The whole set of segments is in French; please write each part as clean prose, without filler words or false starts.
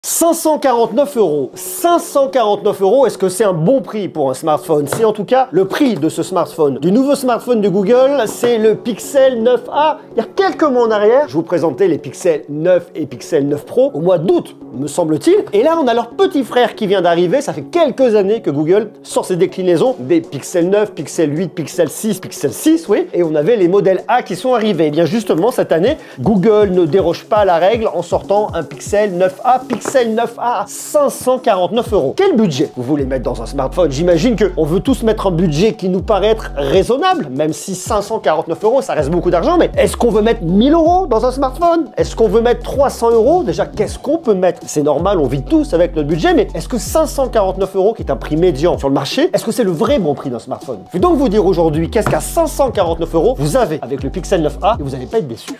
549 €. 549 €, est-ce que c'est un bon prix pour un smartphone? C'est en tout cas le prix de ce smartphone. Du nouveau smartphone de Google, c'est le Pixel 9a. Il y a quelques mois en arrière, je vous présentais les Pixel 9 et Pixel 9 Pro au mois d'août, me semble-t-il. Et là, on a leur petit frère qui vient d'arriver. Ça fait quelques années que Google sort ses déclinaisons des Pixel 9, Pixel 8, Pixel 6, oui. Et on avait les modèles A qui sont arrivés. Et bien justement, cette année, Google ne déroge pas à la règle en sortant un Pixel 9a, Pixel 9a à 549 €. Quel budget vous voulez mettre dans un smartphone? J'imagine qu'on veut tous mettre un budget qui nous paraît être raisonnable, même si 549 €, ça reste beaucoup d'argent, mais est-ce qu'on veut mettre 1000 € dans un smartphone? Est-ce qu'on veut mettre 300 €? Déjà, qu'est-ce qu'on peut mettre? C'est normal, on vit tous avec notre budget, mais est-ce que 549 €, qui est un prix médian sur le marché, est-ce que c'est le vrai bon prix d'un smartphone? Je vais donc vous dire aujourd'hui qu'est-ce qu'à 549 € vous avez avec le Pixel 9a et vous n'allez pas être déçus.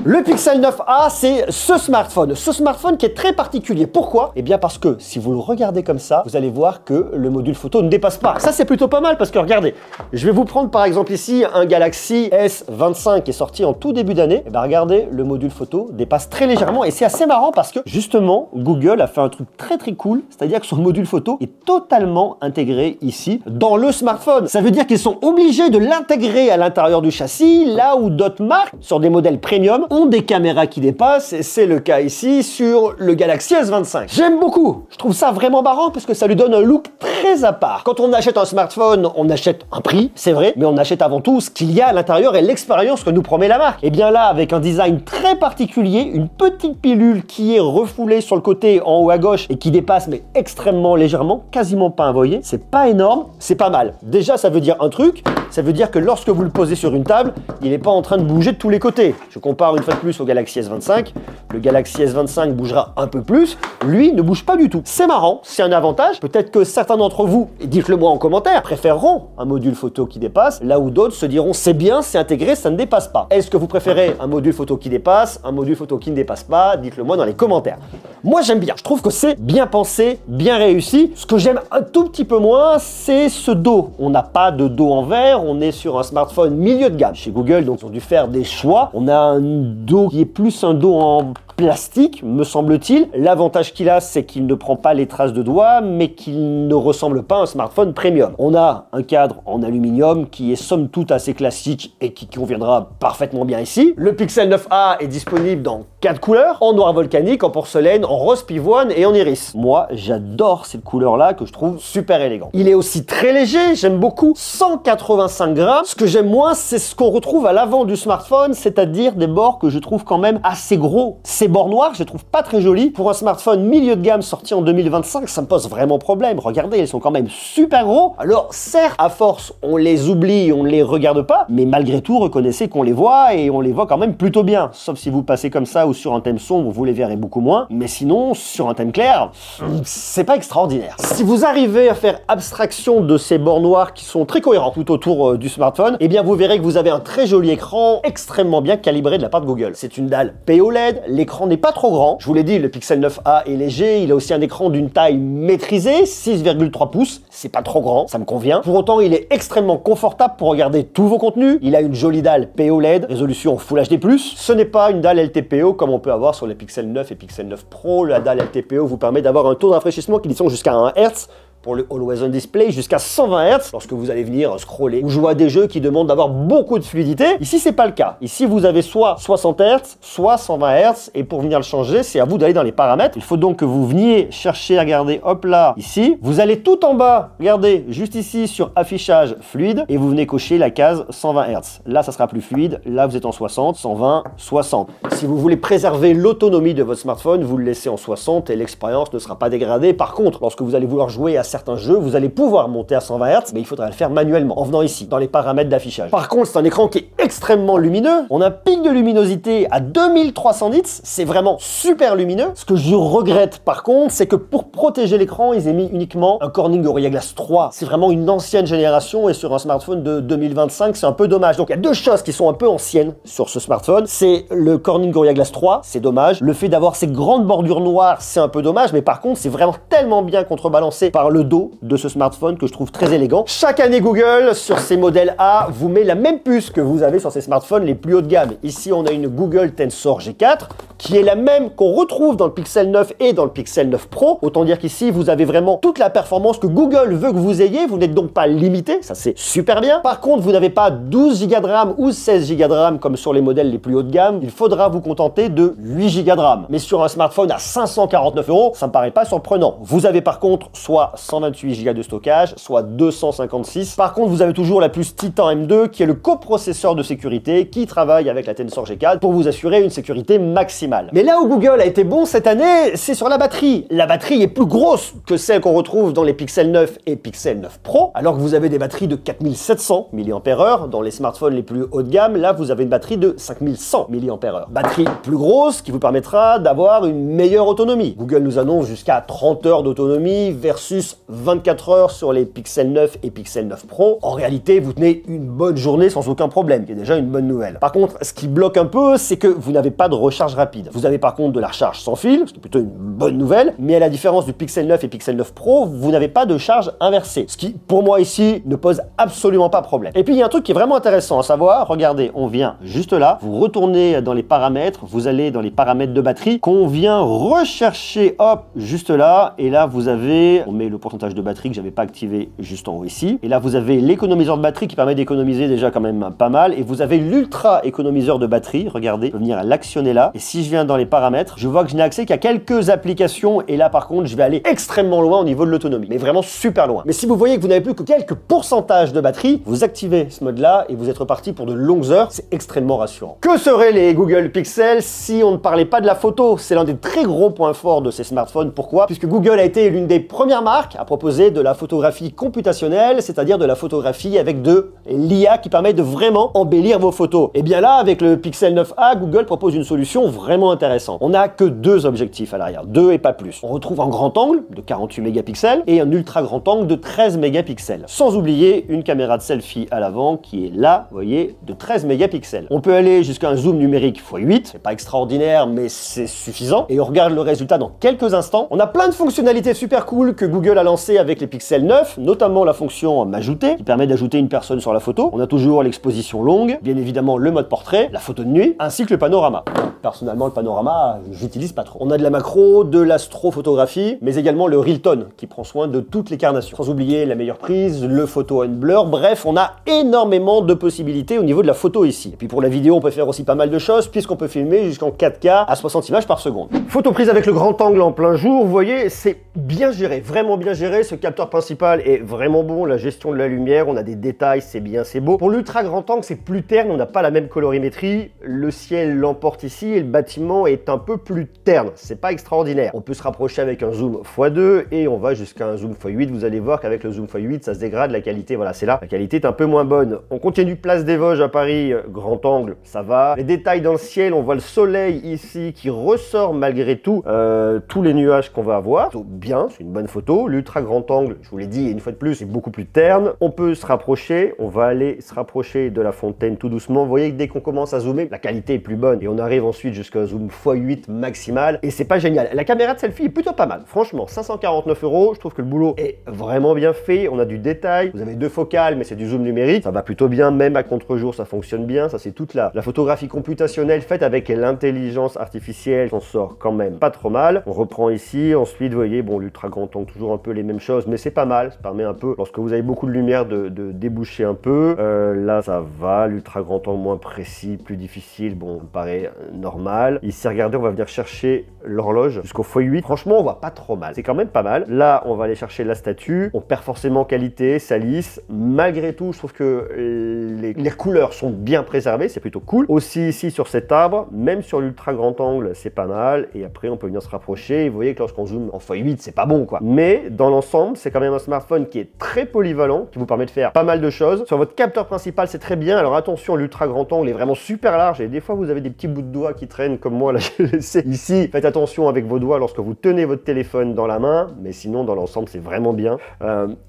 Le Pixel 9a, c'est ce smartphone qui est très particulier. Pourquoi? Eh bien parce que si vous le regardez comme ça, vous allez voir que le module photo ne dépasse pas. Ça, c'est plutôt pas mal parce que regardez, je vais vous prendre par exemple ici un Galaxy S25 qui est sorti en tout début d'année. Et bien regardez, le module photo dépasse très légèrement et c'est assez marrant parce que justement, Google a fait un truc très cool, c'est-à-dire que son module photo est totalement intégré ici dans le smartphone. Ça veut dire qu'ils sont obligés de l'intégrer à l'intérieur du châssis, là où d'autres marques, sur des modèles premium, ont des caméras qui dépassent, et c'est le cas ici sur le Galaxy S25. J'aime beaucoup, je trouve ça vraiment marrant parce que ça lui donne un look très à part. Quand on achète un smartphone, on achète un prix, c'est vrai, mais on achète avant tout ce qu'il y a à l'intérieur et l'expérience que nous promet la marque. Et bien là, avec un design très particulier, une petite pilule qui est refoulée sur le côté en haut à gauche et qui dépasse mais extrêmement légèrement, quasiment pas un voyez, c'est pas énorme, c'est pas mal. Déjà, ça veut dire un truc, ça veut dire que lorsque vous le posez sur une table, il n'est pas en train de bouger de tous les côtés. Je compare une fois de plus au Galaxy S25. Le Galaxy S25 bougera un peu plus. Lui ne bouge pas du tout. C'est marrant, c'est un avantage. Peut-être que certains d'entre vous, et dites-le moi en commentaire, préféreront un module photo qui dépasse, là où d'autres se diront c'est bien, c'est intégré, ça ne dépasse pas. Est-ce que vous préférez un module photo qui dépasse, un module photo qui ne dépasse pas? Dites-le moi dans les commentaires. Moi j'aime bien, je trouve que c'est bien pensé, bien réussi. Ce que j'aime un tout petit peu moins, c'est ce dos. On n'a pas de dos en verre, on est sur un smartphone milieu de gamme. Chez Google, donc ils ont dû faire des choix. On a un dos qui est plus un dos en plastique, me semble-t-il. L'avantage qu'il a, c'est qu'il ne prend pas les traces de doigts, mais qu'il ne ressemble pas à un smartphone premium. On a un cadre en aluminium qui est somme toute assez classique et qui conviendra parfaitement bien ici. Le Pixel 9a est disponible dans 4 couleurs, en noir volcanique, en porcelaine, en rose pivoine et en iris. Moi, j'adore cette couleur-là que je trouve super élégant. Il est aussi très léger, j'aime beaucoup, 185 grammes. Ce que j'aime moins, c'est ce qu'on retrouve à l'avant du smartphone, c'est-à-dire des bords que je trouve quand même assez gros. Ces bords noirs, je les trouve pas très jolis. Pour un smartphone milieu de gamme sorti en 2025, ça me pose vraiment problème. Regardez, ils sont quand même super gros. Alors certes, à force, on les oublie, on ne les regarde pas, mais malgré tout, reconnaissez qu'on les voit et on les voit quand même plutôt bien. Sauf si vous passez comme ça ou sur un thème sombre, vous les verrez beaucoup moins. Mais sinon, sur un thème clair, c'est pas extraordinaire. Si vous arrivez à faire abstraction de ces bords noirs qui sont très cohérents tout autour du smartphone, eh bien vous verrez que vous avez un très joli écran extrêmement bien calibré de la part de Google. C'est une dalle POLED, l'écran n'est pas trop grand. Je vous l'ai dit, le Pixel 9a est léger, il a aussi un écran d'une taille maîtrisée, 6,3 pouces, c'est pas trop grand, ça me convient. Pour autant, il est extrêmement confortable pour regarder tous vos contenus. Il a une jolie dalle POLED, résolution Full HD+. Ce n'est pas une dalle LTPO comme on peut avoir sur les Pixel 9 et Pixel 9 Pro. La dalle LTPO vous permet d'avoir un taux de rafraîchissement qui descend jusqu'à 1 Hz. Pour le Always On Display jusqu'à 120 Hz lorsque vous allez venir scroller ou jouer à des jeux qui demandent d'avoir beaucoup de fluidité. Ici, c'est pas le cas. Ici, vous avez soit 60 Hz, soit 120 Hz et pour venir le changer, c'est à vous d'aller dans les paramètres. Il faut donc que vous veniez chercher, regardez, hop là, ici. Vous allez tout en bas, regardez, juste ici sur affichage fluide et vous venez cocher la case 120 Hz. Là, ça sera plus fluide. Là, vous êtes en 60, 120, 60. Si vous voulez préserver l'autonomie de votre smartphone, vous le laissez en 60 et l'expérience ne sera pas dégradée. Par contre, lorsque vous allez vouloir jouer à certains jeux, vous allez pouvoir monter à 120 Hz, mais il faudra le faire manuellement en venant ici, dans les paramètres d'affichage. Par contre, c'est un écran qui est extrêmement lumineux. On a un pic de luminosité à 2300 nits, c'est vraiment super lumineux. Ce que je regrette par contre, c'est que pour protéger l'écran, ils aient mis uniquement un Corning Gorilla Glass 3. C'est vraiment une ancienne génération et sur un smartphone de 2025, c'est un peu dommage. Donc il y a deux choses qui sont un peu anciennes sur ce smartphone. C'est le Corning Gorilla Glass 3, c'est dommage. Le fait d'avoir ces grandes bordures noires, c'est un peu dommage, mais par contre, c'est vraiment tellement bien contrebalancé par le le dos de ce smartphone que je trouve très élégant. Chaque année, Google, sur ses modèles A, vous met la même puce que vous avez sur ces smartphones les plus haut de gamme. Ici, on a une Google Tensor G4 qui est la même qu'on retrouve dans le Pixel 9 et dans le Pixel 9 Pro. Autant dire qu'ici, vous avez vraiment toute la performance que Google veut que vous ayez. Vous n'êtes donc pas limité, ça c'est super bien. Par contre, vous n'avez pas 12 Go de RAM ou 16 Go de RAM comme sur les modèles les plus haut de gamme. Il faudra vous contenter de 8 Go de RAM. Mais sur un smartphone à 549 €, ça me paraît pas surprenant. Vous avez par contre soit 128 Go de stockage, soit 256. Par contre, vous avez toujours la puce Titan M2 qui est le coprocesseur de sécurité qui travaille avec la Tensor G4 pour vous assurer une sécurité maximale. Mais là où Google a été bon cette année, c'est sur la batterie. La batterie est plus grosse que celle qu'on retrouve dans les Pixel 9 et Pixel 9 Pro, alors que vous avez des batteries de 4700 mAh dans les smartphones les plus haut de gamme. Là, vous avez une batterie de 5100 mAh. Batterie plus grosse qui vous permettra d'avoir une meilleure autonomie. Google nous annonce jusqu'à 30 heures d'autonomie versus 24 heures sur les Pixel 9 et Pixel 9 Pro. En réalité, vous tenez une bonne journée sans aucun problème, qui est déjà une bonne nouvelle. Par contre, ce qui bloque un peu, c'est que vous n'avez pas de recharge rapide. Vous avez par contre de la recharge sans fil, ce qui est plutôt une bonne nouvelle, mais à la différence du Pixel 9 et Pixel 9 Pro, vous n'avez pas de charge inversée, ce qui, pour moi ici, ne pose absolument pas problème. Et puis, il y a un truc qui est vraiment intéressant à savoir, regardez, on vient juste là, vous retournez dans les paramètres, vous allez dans les paramètres de batterie, qu'on vient rechercher, hop, juste là, et là, vous avez, on met le pourcentage de batterie que j'avais pas activé juste en haut ici, et là, vous avez l'économiseur de batterie qui permet d'économiser déjà quand même pas mal, et vous avez l'ultra économiseur de batterie, regardez, je peux venir l'actionner là, et si je viens dans les paramètres, je vois que je n'ai accès qu'à quelques applications, et là, par contre, je vais aller extrêmement loin au niveau de l'autonomie, mais vraiment super loin. Mais si vous voyez que vous n'avez plus que quelques pourcentages de batterie, vous activez ce mode-là, et vous êtes reparti pour de longues heures, c'est extrêmement rassurant. Que seraient les Google Pixel si on ne parlait pas de la photo? C'est l'un des très gros points forts de ces smartphones. Pourquoi? Puisque Google a été l'une des premières marques à proposer de la photographie computationnelle, c'est-à-dire de la photographie avec de l'IA qui permet de vraiment embellir vos photos. Et bien là, avec le Pixel 9a, Google propose une solution vraiment intéressante. On n'a que deux objectifs à l'arrière, deux et pas plus. On retrouve un grand angle de 48 mégapixels et un ultra grand angle de 13 mégapixels. Sans oublier une caméra de selfie à l'avant qui est là, vous voyez, de 13 mégapixels. On peut aller jusqu'à un zoom numérique x8, c'est pas extraordinaire, mais c'est suffisant. Et on regarde le résultat dans quelques instants. On a plein de fonctionnalités super cool que Google a lancées avec les Pixel 9, notamment la fonction m'ajouter, qui permet d'ajouter une personne sur la photo. On a toujours l'exposition longue, bien évidemment le mode portrait, la photo de nuit, ainsi que le panorama. Personnellement, le panorama, j'utilise pas trop. On a de la macro, de l'astrophotographie, mais également le Realton, qui prend soin de toutes les carnations. Sans oublier la meilleure prise, le photo and blur, bref, on a énormément de possibilités au niveau de la photo ici. Et puis pour la vidéo, on peut faire aussi pas mal de choses, puisqu'on peut filmer jusqu'en 4K à 60 images par seconde. Photo prise avec le grand angle en plein jour, vous voyez, c'est bien géré, vraiment bien géré. Ce capteur principal est vraiment bon, la gestion de la lumière, on a des détails, c'est bien, c'est beau. Pour l'ultra grand angle, c'est plus terne, on n'a pas la même colorimétrie, le ciel l'emporte ici et le bâtiment est un peu plus terne, c'est pas extraordinaire. On peut se rapprocher avec un zoom x2 et on va jusqu'à un zoom x8, vous allez voir qu'avec le zoom x8, ça se dégrade, la qualité, voilà, c'est là, la qualité est un peu moins bonne. On continue place des Vosges à Paris, grand angle, ça va. Les détails dans le ciel, on voit le soleil ici qui ressort malgré tout, tous les nuages qu'on va avoir. Bien, c'est une bonne photo. L'ultra grand angle, je vous l'ai dit, une fois de plus, c'est beaucoup plus terne. On peut se rapprocher, on va aller se rapprocher de la fontaine tout doucement. Vous voyez que dès qu'on commence à zoomer, la qualité est plus bonne et on arrive ensuite jusqu'à un zoom x8 maximal et c'est pas génial. La caméra de selfie est plutôt pas mal. Franchement, 549 €, je trouve que le boulot est vraiment bien fait. On a du détail, vous avez deux focales, mais c'est du zoom numérique. Ça va plutôt bien, même à contre-jour, ça fonctionne bien. Ça, c'est toute la photographie computationnelle faite avec l'intelligence artificielle. On sort quand même pas trop mal. On reprend ici. Ensuite, vous voyez, bon, l'ultra grand angle, toujours un peu les mêmes choses, mais c'est pas mal. Ça permet un peu, lorsque vous avez beaucoup de lumière, de déboucher un peu. Là, ça va. L'ultra grand angle moins précis, plus difficile. Bon, ça me paraît normal. Ici, regardez, on va venir chercher l'horloge jusqu'au x8. Franchement, on voit pas trop mal. C'est quand même pas mal. Là, on va aller chercher la statue. On perd forcément qualité, ça lisse. Malgré tout, je trouve que les couleurs sont bien préservées. C'est plutôt cool. Aussi ici, sur cet arbre, même sur l'ultra grand angle, c'est pas mal. Et après, on peut venir se rapprocher. Et vous voyez que lorsqu'on zoome en x8, c'est pas bon, quoi. Mais dans l'ensemble, c'est quand même un smartphone qui est très polyvalent, qui vous permet de faire pas mal de choses. Sur votre capteur principal, c'est très bien. Alors attention, l'ultra grand angle est vraiment super large. Et des fois, vous avez des petits bouts de doigts qui traînent comme moi, là, j'ai laissé ici. Faites attention avec vos doigts lorsque vous tenez votre téléphone dans la main, mais sinon, dans l'ensemble, c'est vraiment bien.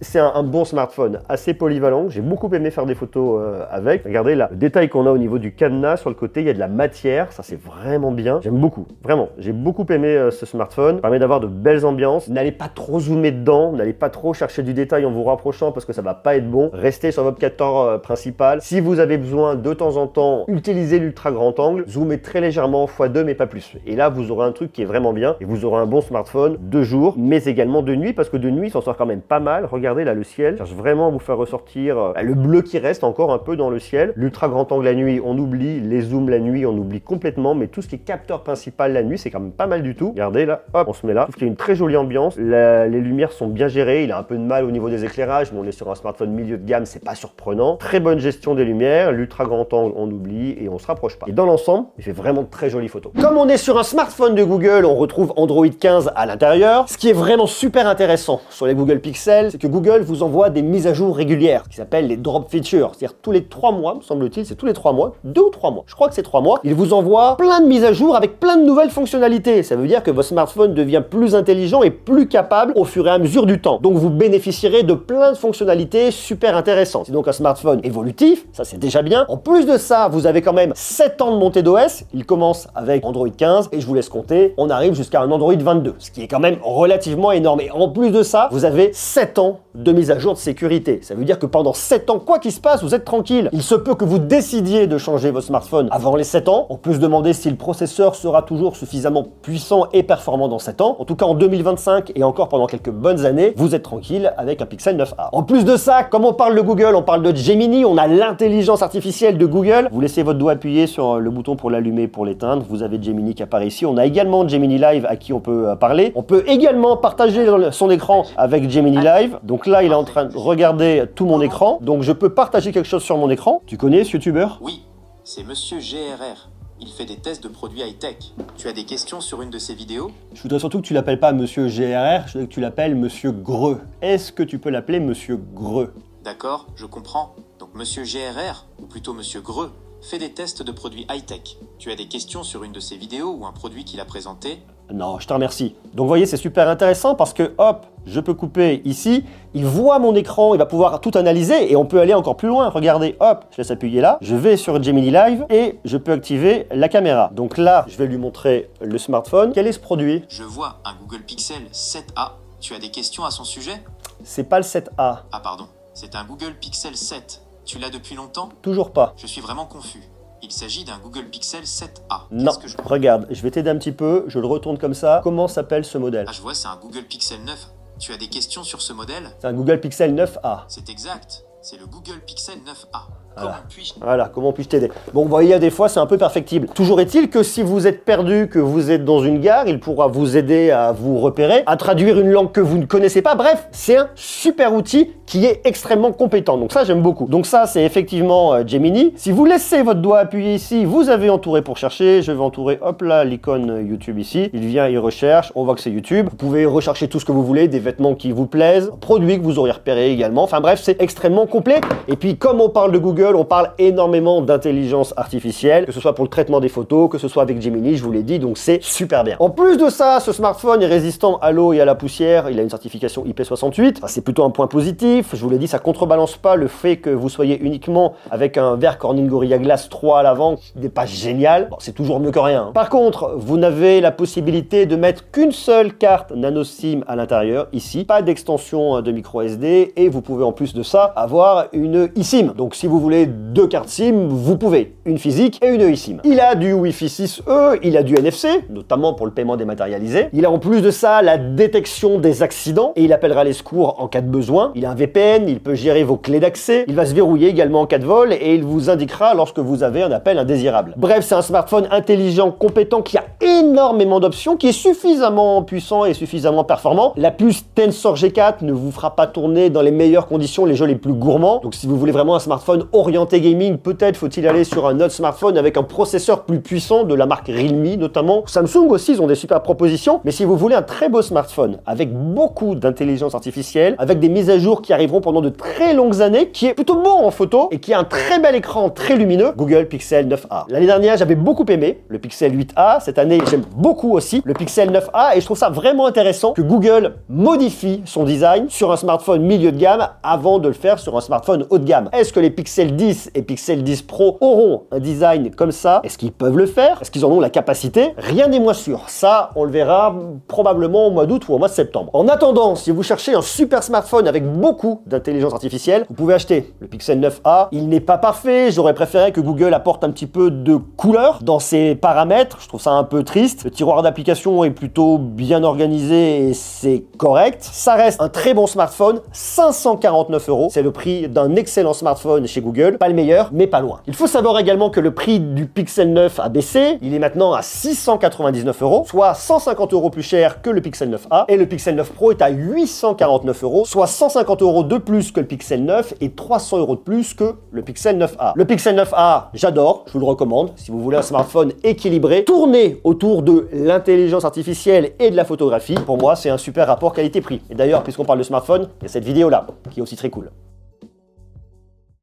C'est un bon smartphone, assez polyvalent. J'ai beaucoup aimé faire des photos avec. Regardez là, le détail qu'on a au niveau du cadenas, sur le côté, il y a de la matière. Ça, c'est vraiment bien. J'aime beaucoup, vraiment. J'ai beaucoup aimé ce smartphone. Ça permet d'avoir de belles ambiances. N'allez pas trop zoomer dedans. N'allez pas trop chercher du détail en vous rapprochant parce que ça va pas être bon. Restez sur votre capteur principal. Si vous avez besoin de temps en temps, utilisez l'ultra grand angle. Zoomez très légèrement x2, mais pas plus. Et là, vous aurez un truc qui est vraiment bien. Et vous aurez un bon smartphone de jour, mais également de nuit, parce que de nuit, il s'en sort quand même pas mal. Regardez là, le ciel. Je cherche vraiment à vous faire ressortir le bleu qui reste encore un peu dans le ciel. L'ultra grand angle la nuit, on oublie. Les zooms la nuit, on oublie complètement. Mais tout ce qui est capteur principal la nuit, c'est quand même pas mal du tout. Regardez là, hop, on se met là. Je trouve qu'il y a une très jolie ambiance. Les lumières sont bien gérées. Il a un peu de mal au niveau des éclairages, mais on est sur un smartphone milieu de gamme, c'est pas surprenant. Très bonne gestion des lumières. L'ultra grand angle, on oublie et on se rapproche pas. Et dans l'ensemble, il fait vraiment de très jolies photos. Comme on est sur un smartphone de Google, on retrouve Android 15 à l'intérieur. Ce qui est vraiment super intéressant sur les Google Pixel, c'est que Google vous envoie des mises à jour régulières, ce qui s'appelle les drop features. C'est-à-dire tous les 3 mois, me semble-t-il, c'est tous les 3 mois, 2 ou 3 mois. Je crois que c'est 3 mois. Il vous envoie plein de mises à jour avec plein de nouvelles fonctionnalités. Ça veut dire que votre smartphone devient plus intelligent et plus capable au fur et à mesure du temps. Donc vous bénéficierez de plein de fonctionnalités super intéressantes. C'est donc un smartphone évolutif, ça c'est déjà bien. En plus de ça, vous avez quand même 7 ans de montée d'OS. Il commence avec Android 15 et je vous laisse compter, on arrive jusqu'à un Android 22, ce qui est quand même relativement énorme. Et en plus de ça, vous avez 7 ans de mise à jour de sécurité. Ça veut dire que pendant 7 ans, quoi qu'il se passe, vous êtes tranquille. Il se peut que vous décidiez de changer votre smartphone avant les 7 ans. On peut se demander si le processeur sera toujours suffisamment puissant et performant dans 7 ans. En tout cas, en 2025 et encore pendant quelques bonnes années, vous êtes tranquille avec un Pixel 9a. En plus de ça, comme on parle de Google, on parle de Gemini, on a l'intelligence artificielle de Google. Vous laissez votre doigt appuyé sur le bouton pour l'allumer, pour l'éteindre. Vous avez Gemini qui apparaît ici. On a également Gemini Live à qui on peut parler. On peut également partager son écran avec Gemini Live. Donc là, il est en train de regarder tout mon écran. Donc je peux partager quelque chose sur mon écran. Tu connais ce youtubeur? Oui, c'est Monsieur GRR. Il fait des tests de produits high-tech. Tu as des questions sur une de ses vidéos? Je voudrais surtout que tu l'appelles pas Monsieur GRR, je voudrais que tu l'appelles Monsieur Greux. Est-ce que tu peux l'appeler Monsieur Greux? D'accord, je comprends. Donc Monsieur GRR, ou plutôt Monsieur Greux, fait des tests de produits high-tech. Tu as des questions sur une de ses vidéos ou un produit qu'il a présenté? Non, je te remercie. Donc vous voyez, c'est super intéressant parce que hop, je peux couper ici, il voit mon écran, il va pouvoir tout analyser et on peut aller encore plus loin. Regardez, hop, je laisse appuyer là, je vais sur Gemini Live et je peux activer la caméra. Donc là, je vais lui montrer le smartphone. Quel est ce produit? Je vois un Google Pixel 7a. Tu as des questions à son sujet? C'est pas le 7A. Ah pardon, c'est un Google Pixel 7. Tu l'as depuis longtemps? Toujours pas. Je suis vraiment confus. Il s'agit d'un Google Pixel 7a. Non, regarde, je vais t'aider un petit peu, je le retourne comme ça. Comment s'appelle ce modèle? Ah, je vois, c'est un Google Pixel 9. Tu as des questions sur ce modèle? C'est un Google Pixel 9a. C'est exact, c'est le Google Pixel 9a. Comment puis-je t'aider? Bon, vous voyez, des fois, c'est un peu perfectible. Toujours est-il que si vous êtes perdu, que vous êtes dans une gare, il pourra vous aider à vous repérer, à traduire une langue que vous ne connaissez pas. Bref, c'est un super outil qui est extrêmement compétent. Donc ça, j'aime beaucoup. Donc ça, c'est effectivement Gemini. Si vous laissez votre doigt appuyé ici, vous avez entouré pour chercher. Je vais entourer, hop là, l'icône YouTube ici. Il vient, il recherche. On voit que c'est YouTube. Vous pouvez rechercher tout ce que vous voulez, des vêtements qui vous plaisent, produits que vous auriez repérés également. Enfin bref, c'est extrêmement complet. Et puis, comme on parle de Google, on parle énormément d'intelligence artificielle, que ce soit pour le traitement des photos, que ce soit avec Gemini, je vous l'ai dit, donc c'est super bien. En plus de ça, ce smartphone est résistant à l'eau et à la poussière, il a une certification IP68, enfin, c'est plutôt un point positif, je vous l'ai dit, ça contrebalance pas le fait que vous soyez uniquement avec un verre Corning Gorilla Glass 3 à l'avant, qui n'est pas génial, bon, c'est toujours mieux que rien. Par contre, vous n'avez la possibilité de mettre qu'une seule carte nano SIM à l'intérieur, ici, pas d'extension de micro SD, et vous pouvez en plus de ça avoir une eSIM. Donc si vous voulez deux cartes SIM, vous pouvez, une physique et une eSIM. Il a du Wi-Fi 6E, il a du NFC, notamment pour le paiement dématérialisé. Il a en plus de ça la détection des accidents et il appellera les secours en cas de besoin. Il a un VPN, il peut gérer vos clés d'accès, il va se verrouiller également en cas de vol et il vous indiquera lorsque vous avez un appel indésirable. Bref, c'est un smartphone intelligent, compétent, qui a énormément d'options, qui est suffisamment puissant et suffisamment performant. La puce Tensor G4 ne vous fera pas tourner dans les meilleures conditions les jeux les plus gourmands. Donc si vous voulez vraiment un smartphone haut orienté gaming, peut-être faut-il aller sur un autre smartphone avec un processeur plus puissant de la marque Realme notamment. Samsung aussi, ils ont des super propositions. Mais si vous voulez un très beau smartphone avec beaucoup d'intelligence artificielle, avec des mises à jour qui arriveront pendant de très longues années, qui est plutôt bon en photo et qui a un très bel écran très lumineux, Google Pixel 9a. L'année dernière, j'avais beaucoup aimé le Pixel 8a. Cette année, j'aime beaucoup aussi le Pixel 9a et je trouve ça vraiment intéressant que Google modifie son design sur un smartphone milieu de gamme avant de le faire sur un smartphone haut de gamme. Est-ce que les Pixel 10 et Pixel 10 Pro auront un design comme ça? Est-ce qu'ils peuvent le faire? Est-ce qu'ils en ont la capacité? Rien n'est moins sûr. Ça, on le verra probablement au mois d'août ou au mois de septembre. En attendant, si vous cherchez un super smartphone avec beaucoup d'intelligence artificielle, vous pouvez acheter le Pixel 9a. Il n'est pas parfait. J'aurais préféré que Google apporte un petit peu de couleur dans ses paramètres. Je trouve ça un peu triste. Le tiroir d'application est plutôt bien organisé et c'est correct. Ça reste un très bon smartphone. 549 €. C'est le prix d'un excellent smartphone chez Google. Pas le meilleur, mais pas loin. Il faut savoir également que le prix du Pixel 9 a baissé. Il est maintenant à 699 €, soit 150 € plus cher que le Pixel 9a. Et le Pixel 9 Pro est à 849 €, soit 150 € de plus que le Pixel 9 et 300 € de plus que le Pixel 9a. Le Pixel 9a, j'adore, je vous le recommande. Si vous voulez un smartphone équilibré, tourné autour de l'intelligence artificielle et de la photographie, pour moi, c'est un super rapport qualité-prix. Et d'ailleurs, puisqu'on parle de smartphone, il y a cette vidéo-là, qui est aussi très cool.